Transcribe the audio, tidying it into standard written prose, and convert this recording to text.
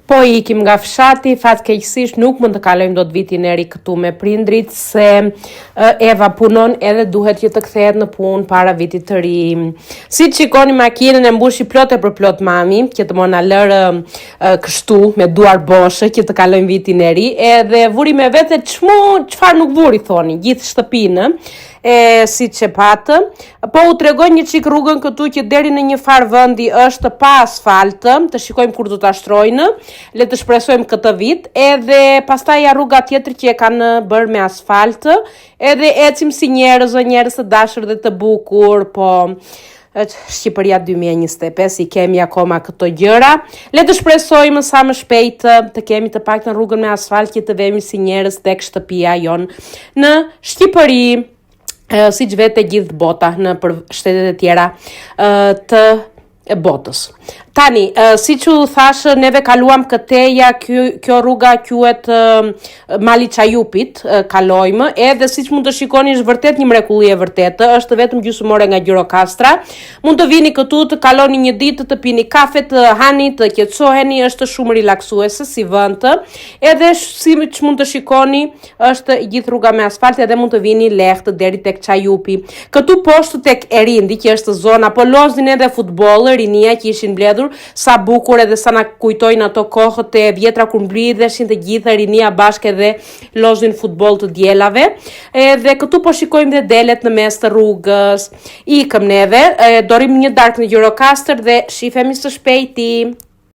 Po ikim nga fshati, fatkeqësisht nuk mund të kalojmë dot vitin e ri këtu me prindrit, se Eva punon edhe duhet që të kthehet në punë para vitit të ri. Si shikoni, makinën e mbushi plot e për plot mami, që të mona lërë kështu me duar boshe që të kalojmë vitin e ri, edhe vuri me vete çfarë nuk vuri thoni, gjithë shtëpinë. Si që patë, po u tregoj një qik rrugën këtu që deri në një farë vëndi është pa asfaltë, të shikojmë kur do të ashtrojnë, le të shpresojmë këtë vit, edhe pastaj rruga tjetër që e kanë bërë me asfaltë, edhe ecim si njerëz të dashur dhe të bukur, po Shqipëria 2025 i kemi akoma këto gjëra. Le të shpresojmë sa më shpejt të kemi të paktën rrugën me asfalt që të vemi si njerëz tek shtëpia jon në Shqipëri. Si që vete gjithë bota në për shtetet e tjera të botës. Tani, si që thashë, neve kaluam këteja, kjo rruga quhet Mali Çajupit, kalojmë, edhe si që mund të shikoni është vërtet një mrekulli e vërtetë, është vetëm gjysmore nga Gjirokastra. Mund të vini këtu të kaloni një ditë, të pini kafe, të hani, të qetësoheni, është shumë relaksuese si vend, edhe si që mund të shikoni, është gjithë rruga me asfalt, edhe mund të vini lehtë deri tek Çajupi. Këtu poshtë tek Erindi, që është zona, po lozin edhe futboll, rinia që ishin mbledhur, sa bukur edhe sa na kujtojnë ato kohët e vjetra kur mblidheshin të gjitha rinia bashkë dhe lozin futboll të dielave. Edhe këtu po shikojmë dhe delet në mes të rrugës. Ikëm neve, dorim një darkë në Gjirokastër dhe shifemi së shpejti.